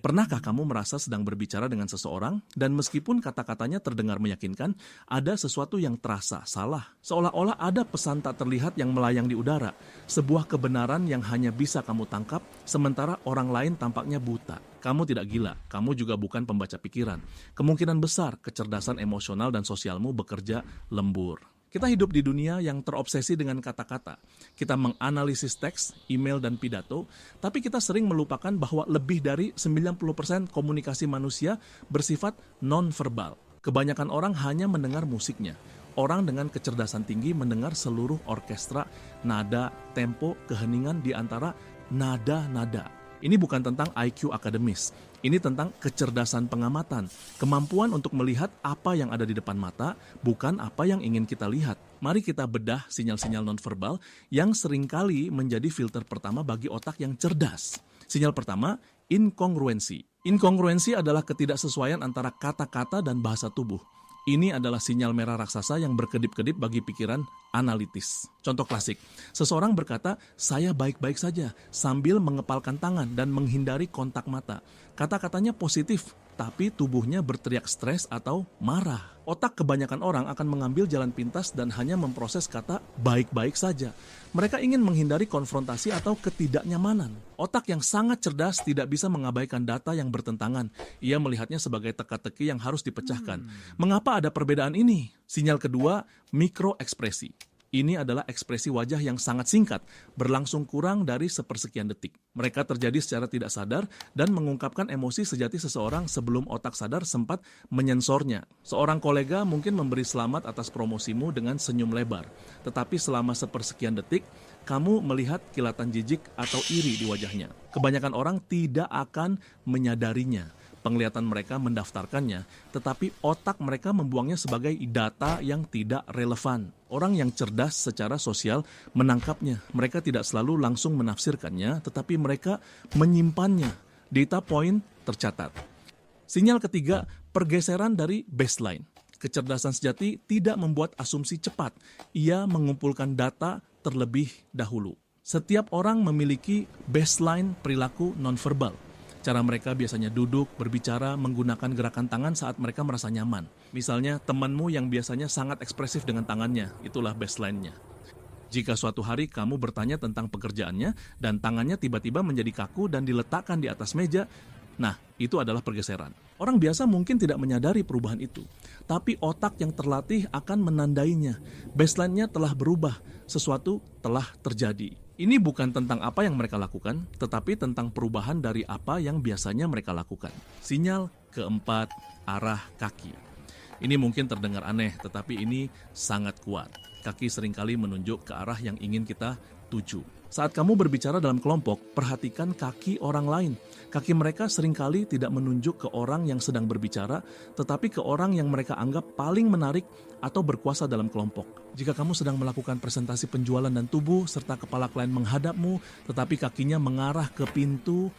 Pernahkah kamu merasa sedang berbicara dengan seseorang dan meskipun kata-katanya terdengar meyakinkan, ada sesuatu yang terasa salah? Seolah-olah ada pesan tak terlihat yang melayang di udara, sebuah kebenaran yang hanya bisa kamu tangkap, sementara orang lain tampaknya buta. Kamu tidak gila, kamu juga bukan pembaca pikiran. Kemungkinan besar kecerdasan emosional dan sosialmu bekerja lembur. Kita hidup di dunia yang terobsesi dengan kata-kata. Kita menganalisis teks, email, dan pidato, tapi kita sering melupakan bahwa lebih dari 90% komunikasi manusia bersifat non-verbal. Kebanyakan orang hanya mendengar musiknya. Orang dengan kecerdasan tinggi mendengar seluruh orkestra, nada, tempo, keheningan di antara nada-nada. Ini bukan tentang IQ akademis, ini tentang kecerdasan pengamatan, kemampuan untuk melihat apa yang ada di depan mata, bukan apa yang ingin kita lihat. Mari kita bedah sinyal-sinyal nonverbal yang seringkali menjadi filter pertama bagi otak yang cerdas. Sinyal pertama, inkongruensi. Inkongruensi adalah ketidaksesuaian antara kata-kata dan bahasa tubuh. Ini adalah sinyal merah raksasa yang berkedip-kedip bagi pikiran analitis. Contoh klasik, seseorang berkata, saya baik-baik saja, sambil mengepalkan tangan dan menghindari kontak mata. Kata-katanya positif, tapi tubuhnya berteriak stres atau marah. Otak kebanyakan orang akan mengambil jalan pintas dan hanya memproses kata baik-baik saja. Mereka ingin menghindari konfrontasi atau ketidaknyamanan. Otak yang sangat cerdas tidak bisa mengabaikan data yang bertentangan. Ia melihatnya sebagai teka-teki yang harus dipecahkan. Mengapa ada perbedaan ini? Sinyal kedua, mikroekspresi. Ini adalah ekspresi wajah yang sangat singkat, berlangsung kurang dari sepersekian detik. Mereka terjadi secara tidak sadar dan mengungkapkan emosi sejati seseorang sebelum otak sadar sempat menyensornya. Seorang kolega mungkin memberi selamat atas promosimu dengan senyum lebar, tetapi selama sepersekian detik, kamu melihat kilatan jijik atau iri di wajahnya. Kebanyakan orang tidak akan menyadarinya. Penglihatan mereka mendaftarkannya, tetapi otak mereka membuangnya sebagai data yang tidak relevan. Orang yang cerdas secara sosial menangkapnya. Mereka tidak selalu langsung menafsirkannya, tetapi mereka menyimpannya. Data point tercatat. Sinyal ketiga, pergeseran dari baseline. Kecerdasan sejati tidak membuat asumsi cepat. Ia mengumpulkan data terlebih dahulu. Setiap orang memiliki baseline perilaku nonverbal. Cara mereka biasanya duduk, berbicara, menggunakan gerakan tangan saat mereka merasa nyaman. Misalnya, temanmu yang biasanya sangat ekspresif dengan tangannya, itulah baseline-nya. Jika suatu hari kamu bertanya tentang pekerjaannya dan tangannya tiba-tiba menjadi kaku dan diletakkan di atas meja, nah, itu adalah pergeseran. Orang biasa mungkin tidak menyadari perubahan itu, tapi otak yang terlatih akan menandainya. Baseline-nya telah berubah, sesuatu telah terjadi. Ini bukan tentang apa yang mereka lakukan, tetapi tentang perubahan dari apa yang biasanya mereka lakukan. Sinyal keempat, arah kaki. Ini mungkin terdengar aneh, tetapi ini sangat kuat. Kaki seringkali menunjuk ke arah yang ingin kita tuju. Saat kamu berbicara dalam kelompok, perhatikan kaki orang lain. Kaki mereka seringkali tidak menunjuk ke orang yang sedang berbicara, tetapi ke orang yang mereka anggap paling menarik atau berkuasa dalam kelompok. Jika kamu sedang melakukan presentasi penjualan dan tubuh, serta kepala klien menghadapmu, tetapi kakinya mengarah ke pintu,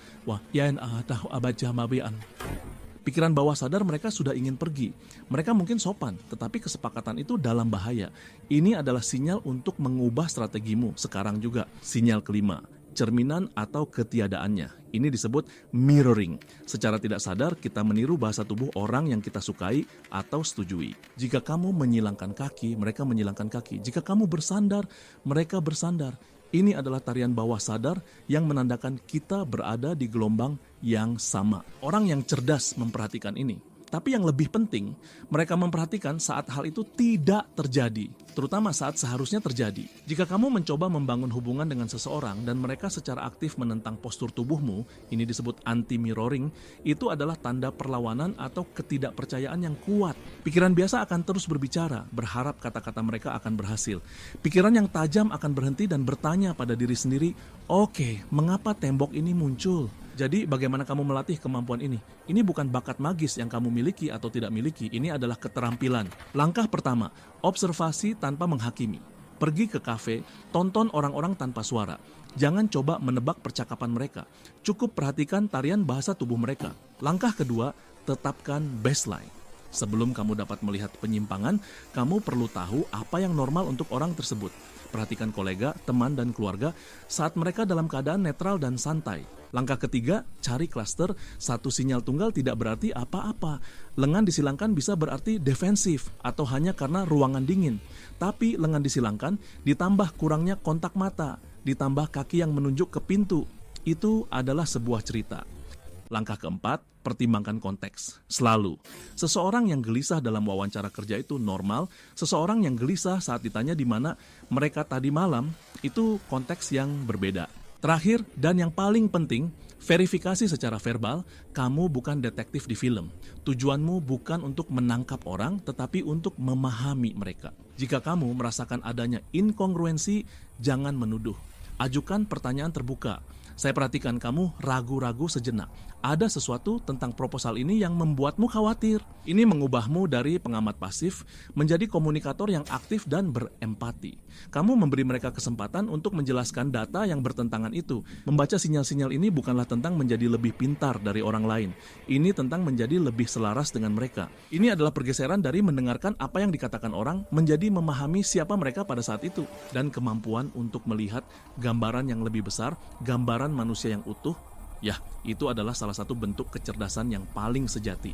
pikiran bawah sadar mereka sudah ingin pergi. Mereka mungkin sopan, tetapi kesepakatan itu dalam bahaya. Ini adalah sinyal untuk mengubah strategimu sekarang juga. Sinyal kelima, cerminan atau ketiadaannya. Ini disebut mirroring. Secara tidak sadar, kita meniru bahasa tubuh orang yang kita sukai atau setujui. Jika kamu menyilangkan kaki, mereka menyilangkan kaki. Jika kamu bersandar, mereka bersandar. Ini adalah tarian bawah sadar yang menandakan kita berada di gelombang yang sama. Orang yang cerdas memperhatikan ini. Tapi yang lebih penting, mereka memperhatikan saat hal itu tidak terjadi, terutama saat seharusnya terjadi. Jika kamu mencoba membangun hubungan dengan seseorang dan mereka secara aktif menentang postur tubuhmu, ini disebut anti-mirroring, itu adalah tanda perlawanan atau ketidakpercayaan yang kuat. Pikiran biasa akan terus berbicara, berharap kata-kata mereka akan berhasil. Pikiran yang tajam akan berhenti dan bertanya pada diri sendiri, oke, mengapa tembok ini muncul? Jadi bagaimana kamu melatih kemampuan ini? Ini bukan bakat magis yang kamu miliki atau tidak miliki, ini adalah keterampilan. Langkah pertama, observasi tanpa menghakimi. Pergi ke kafe, tonton orang-orang tanpa suara. Jangan coba menebak percakapan mereka. Cukup perhatikan tarian bahasa tubuh mereka. Langkah kedua, tetapkan baseline. Sebelum kamu dapat melihat penyimpangan, kamu perlu tahu apa yang normal untuk orang tersebut. perhatikan kolega, teman, dan keluarga saat mereka dalam keadaan netral dan santai. Langkah ketiga, cari klaster. Satu sinyal tunggal tidak berarti apa-apa. Lengan disilangkan bisa berarti defensif atau hanya karena ruangan dingin. Tapi lengan disilangkan ditambah kurangnya kontak mata, ditambah kaki yang menunjuk ke pintu. Itu adalah sebuah cerita. Langkah keempat, pertimbangkan konteks. Selalu. Seseorang yang gelisah dalam wawancara kerja itu normal, seseorang yang gelisah saat ditanya di mana mereka tadi malam, itu konteks yang berbeda. Terakhir, dan yang paling penting, verifikasi secara verbal, kamu bukan detektif di film. Tujuanmu bukan untuk menangkap orang, tetapi untuk memahami mereka. Jika kamu merasakan adanya inkongruensi, jangan menuduh. Ajukan pertanyaan terbuka. Saya perhatikan kamu ragu-ragu sejenak. Ada sesuatu tentang proposal ini yang membuatmu khawatir. Ini mengubahmu dari pengamat pasif menjadi komunikator yang aktif dan berempati. Kamu memberi mereka kesempatan untuk menjelaskan data yang bertentangan itu. Membaca sinyal-sinyal ini bukanlah tentang menjadi lebih pintar dari orang lain. Ini tentang menjadi lebih selaras dengan mereka. Ini adalah pergeseran dari mendengarkan apa yang dikatakan orang menjadi memahami siapa mereka pada saat itu. Dan kemampuan untuk melihat gambaran yang lebih besar, gambaran manusia yang utuh. Ya, itu adalah salah satu bentuk kecerdasan yang paling sejati.